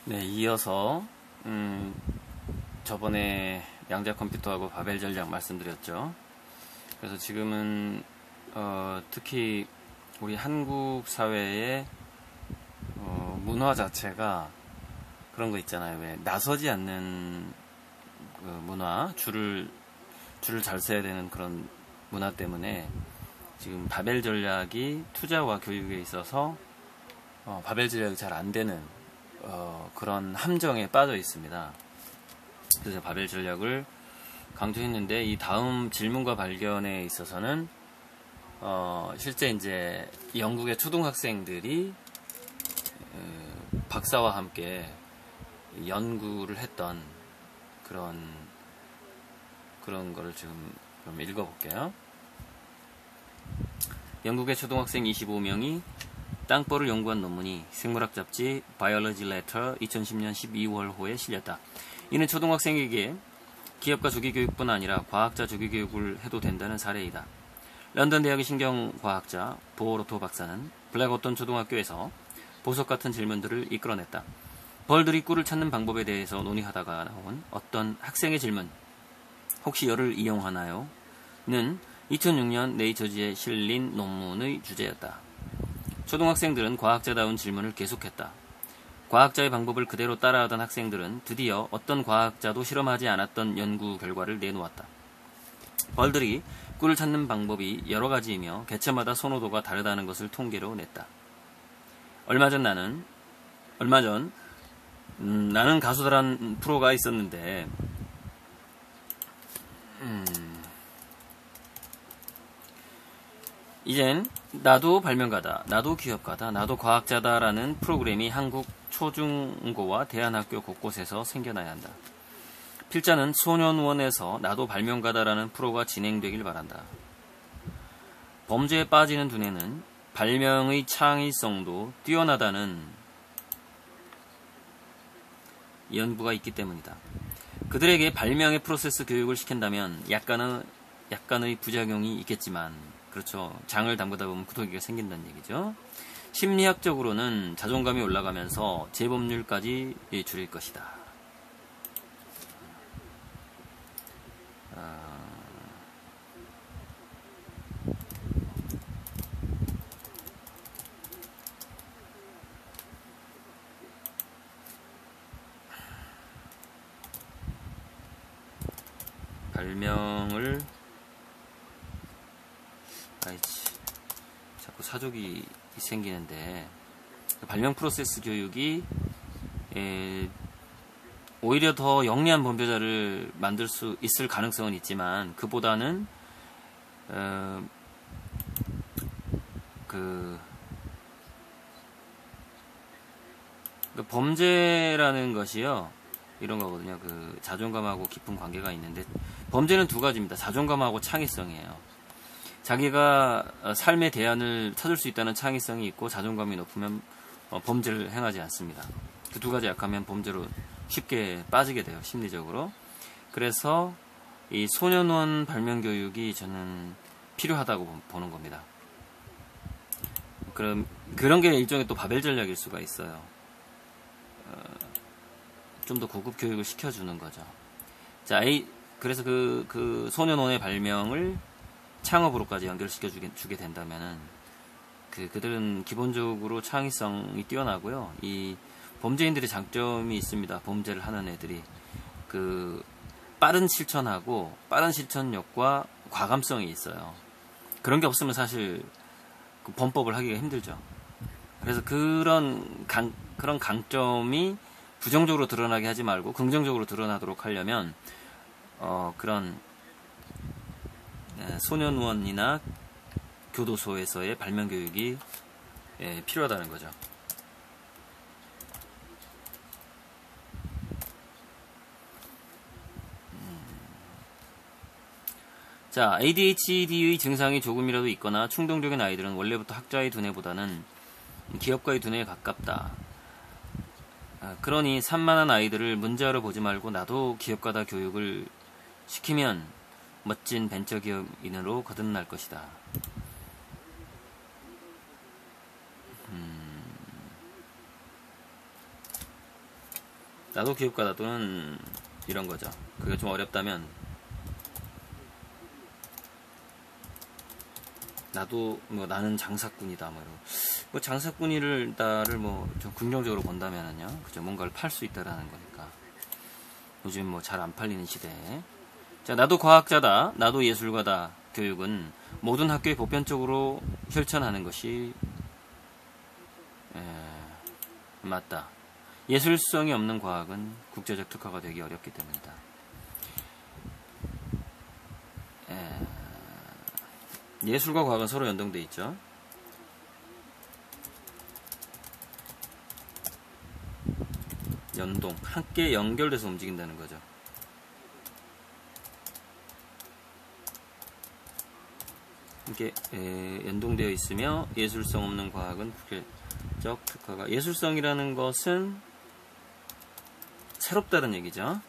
네, 이어서 저번에 양자 컴퓨터하고 바벨 전략 말씀드렸죠. 그래서 지금은 특히 우리 한국 사회의 문화 자체가 그런 거 있잖아요. 왜 나서지 않는 그 문화, 줄을 잘 서야 되는 그런 문화 때문에 지금 바벨 전략이 투자와 교육에 있어서 바벨 전략이 잘 안 되는 그런 함정에 빠져 있습니다. 그래서 바벨 전략을 강조했는데, 이 다음 질문과 발견에 있어서는 실제 이제 영국의 초등학생들이 박사와 함께 연구를 했던 그런 거를 지금 좀 읽어볼게요. 영국의 초등학생 25명이 땅벌을 연구한 논문이 생물학 잡지 바이올로지 레터 2010년 12월호에 실렸다. 이는 초등학생에게 기업가 조기교육뿐 아니라 과학자 조기교육을 해도 된다는 사례이다. 런던 대학의 신경과학자 보어로토 박사는 블랙워턴 초등학교에서 보석 같은 질문들을 이끌어냈다. 벌들이 꿀을 찾는 방법에 대해서 논의하다가 나온 어떤 학생의 질문, 혹시 열을 이용하나요? 는 2006년 네이처지에 실린 논문의 주제였다. 초등학생들은 과학자다운 질문을 계속했다. 과학자의 방법을 그대로 따라하던 학생들은 드디어 어떤 과학자도 실험하지 않았던 연구 결과를 내놓았다. 벌들이 꿀을 찾는 방법이 여러 가지이며 개체마다 선호도가 다르다는 것을 통계로 냈다. 얼마 전 나는 가수다란 프로가 있었는데, 이젠 나도 발명가다, 나도 기업가다, 나도 과학자다라는 프로그램이 한국 초중고와 대안학교 곳곳에서 생겨나야 한다. 필자는 소년원에서 나도 발명가다라는 프로가 진행되길 바란다. 범죄에 빠지는 두뇌는 발명의 창의성도 뛰어나다는 연구가 있기 때문이다. 그들에게 발명의 프로세스 교육을 시킨다면 약간의 부작용이 있겠지만, 그렇죠. 장을 담그다 보면 구더기가 생긴다는 얘기죠. 심리학적으로는 자존감이 올라가면서 재범률까지 줄일 것이다. 발명을 자꾸 사족이 생기는데, 발명 프로세스 교육이 오히려 더 영리한 범죄자를 만들 수 있을 가능성은 있지만, 그보다는 범죄라는 것이요, 이런 거거든요. 자존감하고 깊은 관계가 있는데, 범죄는 두 가지입니다. 자존감하고 창의성이에요. 자기가 삶의 대안을 찾을 수 있다는 창의성이 있고, 자존감이 높으면 범죄를 행하지 않습니다. 그 두 가지 약하면 범죄로 쉽게 빠지게 돼요, 심리적으로. 그래서 이 소년원 발명 교육이 저는 필요하다고 보는 겁니다. 그런 게 일종의 또 바벨 전략일 수가 있어요. 좀 더 고급 교육을 시켜주는 거죠. 자, 그래서 그 소년원의 발명을 창업으로까지 연결시켜 주게 된다면은, 그들은 기본적으로 창의성이 뛰어나고요. 이 범죄인들의 장점이 있습니다. 범죄를 하는 애들이 빠른 실천하고 빠른 실천력과 과감성이 있어요. 그런 게 없으면 사실 범법을 하기가 힘들죠. 그래서 그런 강점이 부정적으로 드러나게 하지 말고 긍정적으로 드러나도록 하려면 그런 소년원이나 교도소에서의 발명 교육이 필요하다는 거죠. 자, ADHD의 증상이 조금이라도 있거나 충동적인 아이들은 원래부터 학자의 두뇌보다는 기업가의 두뇌에 가깝다. 그러니 산만한 아이들을 문제아로 보지 말고 나도 기업가다 교육을 시키면 멋진 벤처기업인으로 거듭날 것이다. 나도 기업가다 또는 이런 거죠. 그게 좀 어렵다면 나도 뭐 나는 장사꾼이다 뭐 장사꾼이를 나를 뭐 좀 긍정적으로 본다면은요, 그죠? 뭔가를 팔 수 있다라는 거니까. 요즘 뭐 잘 안 팔리는 시대에. 자, 나도 과학자다, 나도 예술가다. 교육은 모든 학교에 보편적으로 실천하는 것이 맞다. 예술성이 없는 과학은 국제적 특화가 되기 어렵기 때문이다. 예술과 과학은 서로 연동돼 있죠. 연동, 함께 연결돼서 움직인다는 거죠. 함께 연동되어 있으며 예술성 없는 과학은 국제적 특화가. 예술성이라는 것은 새롭다는 얘기죠.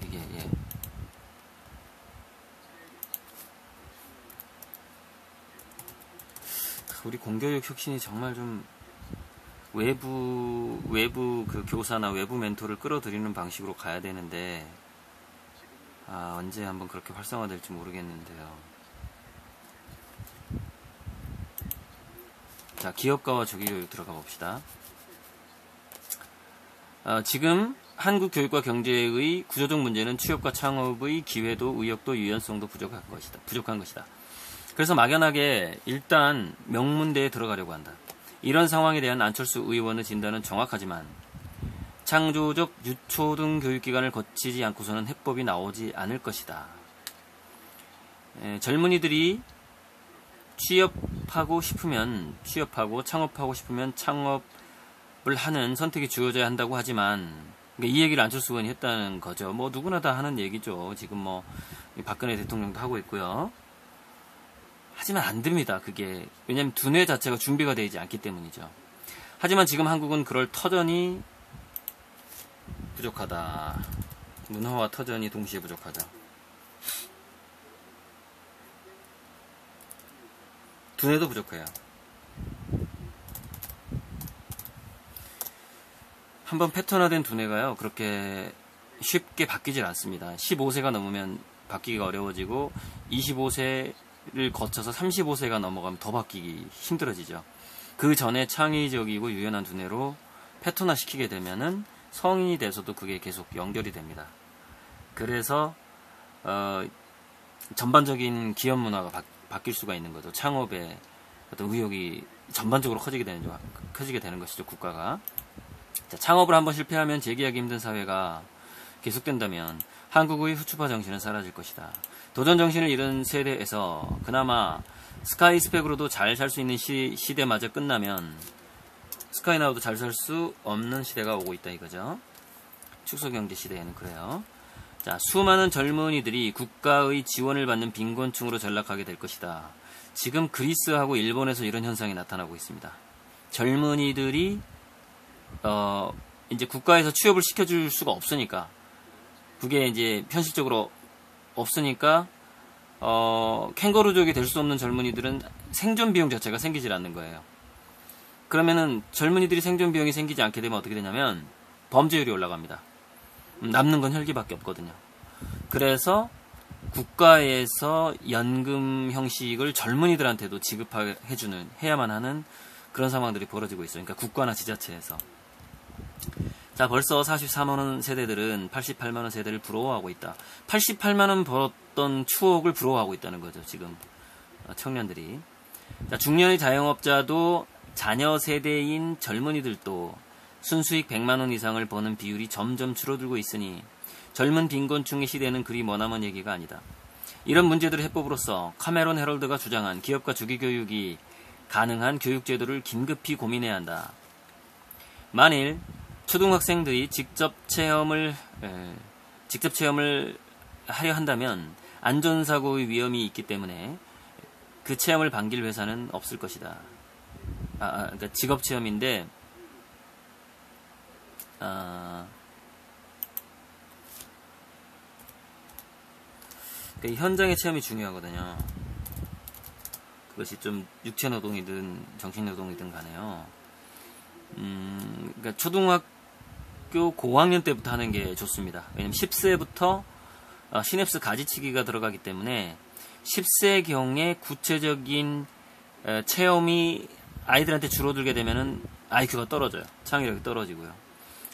이게 우리 공교육 혁신이 정말 좀 외부 그 교사나 외부 멘토를 끌어들이는 방식으로 가야 되는데, 언제 한번 그렇게 활성화될지 모르겠는데요. 자, 기업가와 조기교육 들어가 봅시다. 지금 한국 교육과 경제의 구조적 문제는 취업과 창업의 기회도 의욕도 유연성도 부족한 것이다. 그래서 막연하게 일단 명문대에 들어가려고 한다. 이런 상황에 대한 안철수 의원의 진단은 정확하지만 창조적 유초등 교육기관을 거치지 않고서는 해법이 나오지 않을 것이다. 젊은이들이 취업하고 싶으면 취업하고 창업하고 싶으면 창업을 하는 선택이 주어져야 한다고 하지만, 이 얘기를 안철수 의원이 했다는 거죠. 뭐 누구나 다 하는 얘기죠. 지금 뭐 박근혜 대통령도 하고 있고요. 하지만 안 됩니다. 그게 왜냐하면 두뇌 자체가 준비가 되지 않기 때문이죠. 하지만 지금 한국은 그럴 터전이 부족하다. 문화와 터전이 동시에 부족하다. 두뇌도 부족해요. 한번 패턴화된 두뇌가요, 그렇게 쉽게 바뀌질 않습니다. 15세가 넘으면 바뀌기가 어려워지고 25세를 거쳐서 35세가 넘어가면 더 바뀌기 힘들어지죠. 그 전에 창의적이고 유연한 두뇌로 패턴화 시키게 되면은 성인이 돼서도 그게 계속 연결이 됩니다. 그래서 전반적인 기업 문화가 바뀔 수가 있는 거죠. 창업의 어떤 의욕이 전반적으로 커지게 되는 것이죠, 국가가. 자, 창업을 한번 실패하면 재기하기 힘든 사회가 계속된다면 한국의 후추파 정신은 사라질 것이다. 도전 정신을 잃은 세대에서 그나마 스카이 스펙으로도 잘 살 수 있는 시대마저 끝나면 스카이나우도 잘 살 수 없는 시대가 오고 있다 이거죠. 축소경제 시대에는 그래요. 자, 수많은 젊은이들이 국가의 지원을 받는 빈곤층으로 전락하게 될 것이다. 지금 그리스하고 일본에서 이런 현상이 나타나고 있습니다. 젊은이들이 이제 국가에서 취업을 시켜줄 수가 없으니까, 그게 이제 현실적으로 없으니까 캥거루족이 될 수 없는 젊은이들은 생존 비용 자체가 생기질 않는 거예요. 그러면은 젊은이들이 생존 비용이 생기지 않게 되면 어떻게 되냐면 범죄율이 올라갑니다. 남는 건 혈기밖에 없거든요. 그래서 국가에서 연금 형식을 젊은이들한테도 해야만 하는 그런 상황들이 벌어지고 있어요. 그러니까 국가나 지자체에서. 자, 벌써 44만원 세대들은 88만원 세대를 부러워하고 있다. 88만원 벌었던 추억을 부러워하고 있다는 거죠, 지금 청년들이. 자, 중년의 자영업자도 자녀 세대인 젊은이들도 순수익 100만원 이상을 버는 비율이 점점 줄어들고 있으니 젊은 빈곤층의 시대는 그리 머나먼 얘기가 아니다. 이런 문제들의 해법으로서 카메론 헤럴드가 주장한 기업과 주기교육이 가능한 교육제도를 긴급히 고민해야 한다. 만일 초등학생들이 직접 체험을 하려 한다면 안전사고의 위험이 있기 때문에 그 체험을 반길 회사는 없을 것이다. 그러니까 직업체험인데, 그러니까 현장의 체험이 중요하거든요. 그것이 좀 육체노동이든 정신노동이든 간에요. 그러니까 초등학교 고학년 때부터 하는 게 좋습니다. 왜냐면 10세부터 시냅스 가지치기가 들어가기 때문에 10세경에 구체적인 체험이 아이들한테 줄어들게 되면은 IQ가 떨어져요. 창의력이 떨어지고요.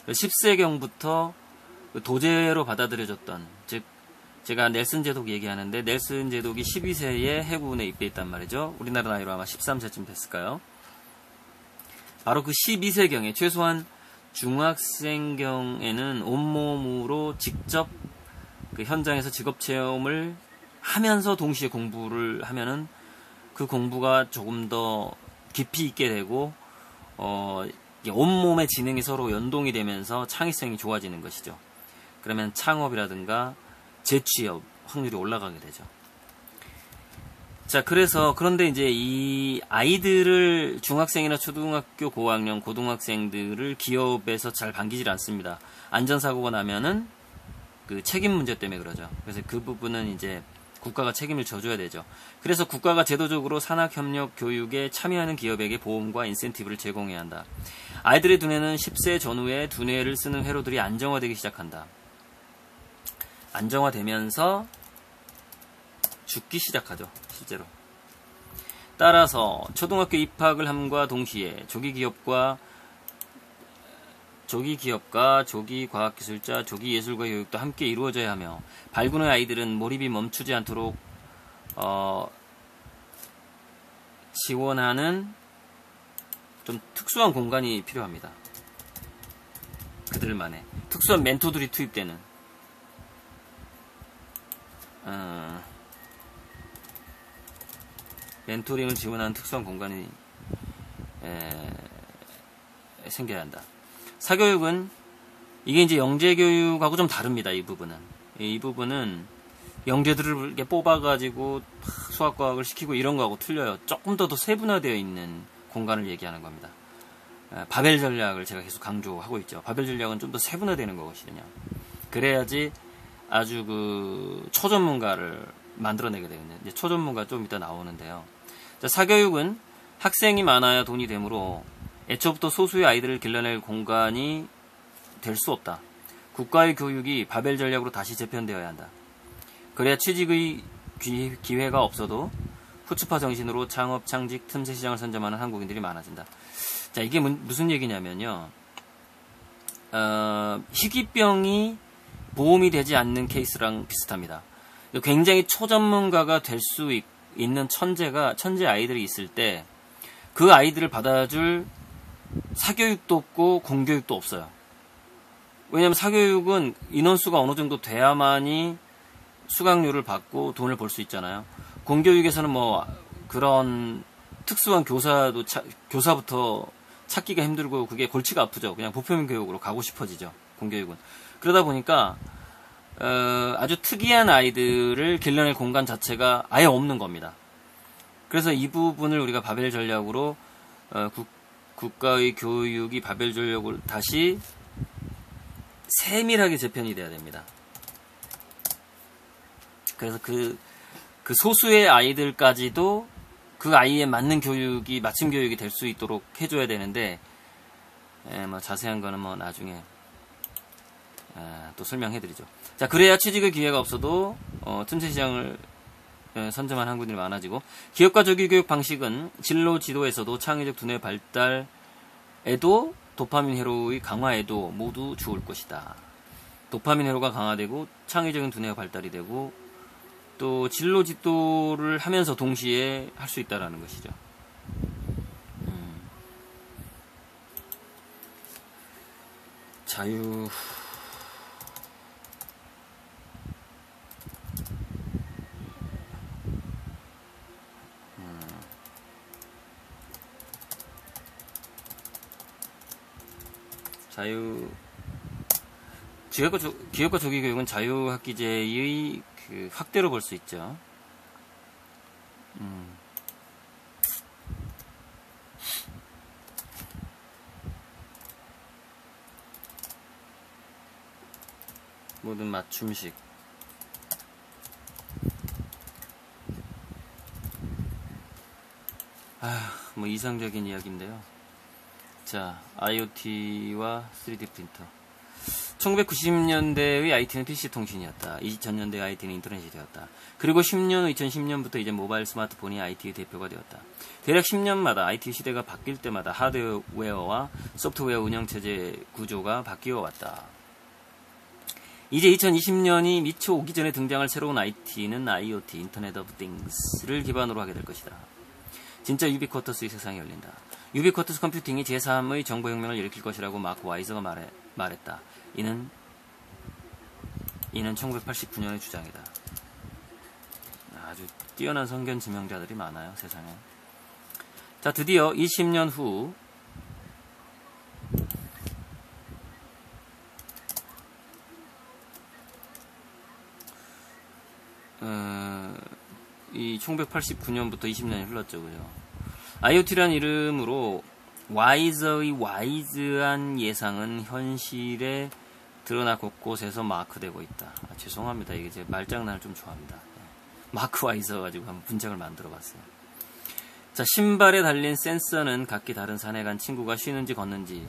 10세경부터 도제로 받아들여졌던, 즉 제가 넬슨 제독 얘기하는데 넬슨 제독이 12세에 해군에 입대했단 말이죠. 우리나라 나이로 아마 13세쯤 됐을까요? 바로 그 12세경에 최소한 중학생경에는 온몸으로 직접 그 현장에서 직업체험을 하면서 동시에 공부를 하면은 그 공부가 조금 더 깊이 있게 되고 온몸의 지능이 서로 연동이 되면서 창의성이 좋아지는 것이죠. 그러면 창업이라든가 재취업 확률이 올라가게 되죠. 자, 그런데 이제 이 아이들을 중학생이나 초등학교 고학년, 고등학생들을 기업에서 잘 반기질 않습니다. 안전사고가 나면은 그 책임 문제 때문에 그러죠. 그래서 그 부분은 이제 국가가 책임을 져줘야 되죠. 그래서 국가가 제도적으로 산학협력 교육에 참여하는 기업에게 보험과 인센티브를 제공해야 한다. 아이들의 두뇌는 10세 전후에 두뇌를 쓰는 회로들이 안정화되기 시작한다. 안정화되면서 죽기 시작하죠. 실제로. 따라서 초등학교 입학을 함과 동시에 조기 기업가, 조기 과학기술자, 조기 예술가 교육도 함께 이루어져야 하며 발군의 아이들은 몰입이 멈추지 않도록 지원하는 좀 특수한 공간이 필요합니다. 그들만의 특수한 멘토들이 투입되는 멘토링을 지원하는 특수한 공간이 생겨야 한다. 사교육은 이게 이제 영재교육하고 좀 다릅니다. 이 부분은 영재들을 이렇게 뽑아가지고 수학과학을 시키고 이런 거하고 틀려요. 조금 더 세분화되어 있는 공간을 얘기하는 겁니다. 바벨 전략을 제가 계속 강조하고 있죠. 바벨 전략은 좀 더 세분화되는 것이거든요. 그래야지 아주 그 초전문가를 만들어내게 되거든요. 이제 초전문가 좀 이따 나오는데요. 자, 사교육은 학생이 많아야 돈이 되므로 애초부터 소수의 아이들을 길러낼 공간이 될 수 없다. 국가의 교육이 바벨 전략으로 다시 재편되어야 한다. 그래야 취직의 기회가 없어도 후츠파 정신으로 창업, 창직, 틈새 시장을 선점하는 한국인들이 많아진다. 자, 이게 무슨 얘기냐면요. 희귀병이 보험이 되지 않는 케이스랑 비슷합니다. 굉장히 초전문가가 될 수 있는 천재 아이들이 있을 때 그 아이들을 받아줄 사교육도 없고 공교육도 없어요. 왜냐하면 사교육은 인원수가 어느 정도 돼야만이 수강료를 받고 돈을 벌 수 있잖아요. 공교육에서는 뭐 그런 특수한 교사부터 찾기가 힘들고 그게 골치가 아프죠. 그냥 보편 교육으로 가고 싶어지죠. 공교육은. 그러다 보니까 아주 특이한 아이들을 길러낼 공간 자체가 아예 없는 겁니다. 그래서 이 부분을 우리가 바벨 전략으로 국가의 교육이 바벨 전략을 다시 세밀하게 재편이 돼야 됩니다. 그래서 그 소수의 아이들까지도 그 아이에 맞는 교육이 맞춤 교육이 될 수 있도록 해줘야 되는데 뭐 자세한 거는 뭐 나중에 또 설명해드리죠. 자, 그래야 취직의 기회가 없어도 틈새 시장을 선점한 한국인이 많아지고 기업가 조기 교육 방식은 진로 지도에서도 창의적 두뇌 발달에도 도파민 회로의 강화에도 모두 좋을 것이다. 도파민 회로가 강화되고 창의적인 두뇌가 발달이 되고 또 진로 지도를 하면서 동시에 할 수 있다라는 것이죠. 자유 기업과 조기 교육은 자유학기제의 그 확대로 볼 수 있죠. 모든 맞춤식. 뭐 이상적인 이야기인데요. 자, IoT와 3D 프린터. 1990년대의 IT는 PC 통신이었다. 2000년대의 IT는 인터넷이 되었다. 그리고 10년 후 2010년부터 이제 모바일 스마트폰이 IT의 대표가 되었다. 대략 10년마다 IT 시대가 바뀔 때마다 하드웨어와 소프트웨어 운영체제 구조가 바뀌어 왔다. 이제 2020년이 미처 오기 전에 등장할 새로운 IT는 IoT, 인터넷 오브 띵스를 기반으로 하게 될 것이다. 진짜 유비쿼터스의 세상이 열린다. 유비쿼터스 컴퓨팅이 제3의 정보혁명을 일으킬 것이라고 마크 와이저가 말했다. 이는 1989년의 주장이다. 아주 뛰어난 선견 지명자들이 많아요, 세상에. 자, 드디어 20년 후 이 1989년부터 20년이 흘렀죠, 그죠? IoT라는 이름으로 와이저의 와이즈한 예상은 현실에 드러나 곳곳에서 마크되고 있다. 죄송합니다. 이게 제 말장난을 좀 좋아합니다. 마크 와이저 가지고 한번 분장을 만들어 봤어요. 자, 신발에 달린 센서는 각기 다른 산에 간 친구가 쉬는지 걷는지,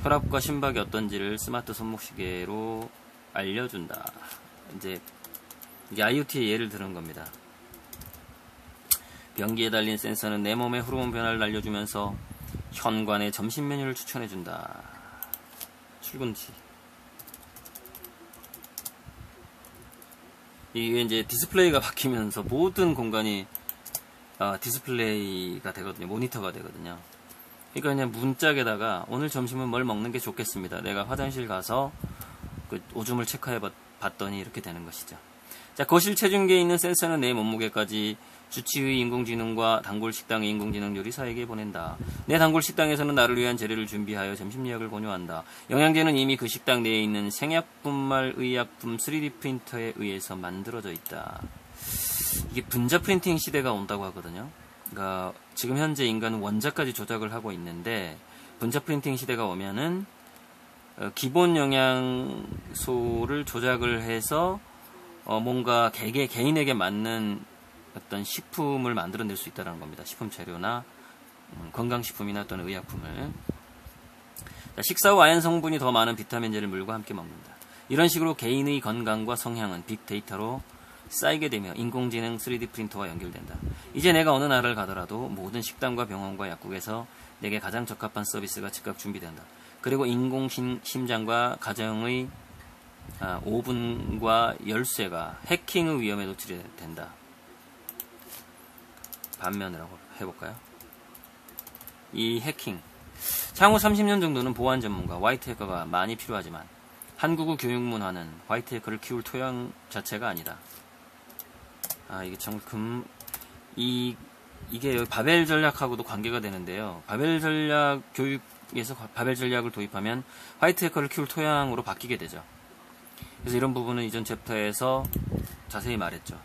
혈압과 심박이 어떤지를 스마트 손목시계로 알려준다. 이제 이게 IoT의 예를 들은 겁니다. 변기에 달린 센서는 내 몸의 호르몬 변화를 알려주면서 현관의 점심 메뉴를 추천해준다. 출근시. 이게 이제 디스플레이가 바뀌면서 모든 공간이 디스플레이가 되거든요. 모니터가 되거든요. 그러니까 그냥 문짝에다가 오늘 점심은 뭘 먹는 게 좋겠습니다. 내가 화장실 가서 그 오줌을 체크해 봤더니 이렇게 되는 것이죠. 자, 거실 체중계에 있는 센서는 내 몸무게까지 주치의 인공지능과 단골 식당의 인공지능 요리사에게 보낸다. 내 단골 식당에서는 나를 위한 재료를 준비하여 점심 예약을 권유한다. 영양제는 이미 그 식당 내에 있는 생약분말 의약품 3D 프린터에 의해서 만들어져 있다. 이게 분자 프린팅 시대가 온다고 하거든요. 그러니까 지금 현재 인간은 원자까지 조작을 하고 있는데 분자 프린팅 시대가 오면은 기본 영양소를 조작을 해서 뭔가 개인에게 맞는 어떤 식품을 만들어낼 수 있다는 겁니다. 식품 재료나 건강식품이나 또는 의약품을. 자, 식사 후 아연 성분이 더 많은 비타민제를 물과 함께 먹는다. 이런 식으로 개인의 건강과 성향은 빅데이터로 쌓이게 되며 인공지능 3D 프린터와 연결된다. 이제 내가 어느 나라를 가더라도 모든 식당과 병원과 약국에서 내게 가장 적합한 서비스가 즉각 준비된다. 그리고 인공심장과 가정의 오븐과 열쇠가 해킹의 위험에 노출이 된다. 반면이라고 해볼까요? 이 해킹. 향후 30년 정도는 보안 전문가, 화이트 해커가 많이 필요하지만 한국의 교육 문화는 화이트 해커를 키울 토양 자체가 아니다. 이게 정말 이게 여기 바벨 전략하고도 관계가 되는데요. 바벨 전략 교육에서 바벨 전략을 도입하면 화이트 해커를 키울 토양으로 바뀌게 되죠. 그래서 이런 부분은 이전 챕터에서 자세히 말했죠.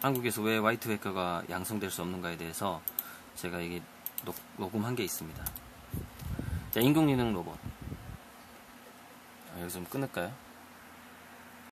한국에서 왜 화이트 해커가 양성될 수 없는가에 대해서 제가 이게 녹음한 게 있습니다. 자, 인공지능 로봇. 여기서 좀 끊을까요?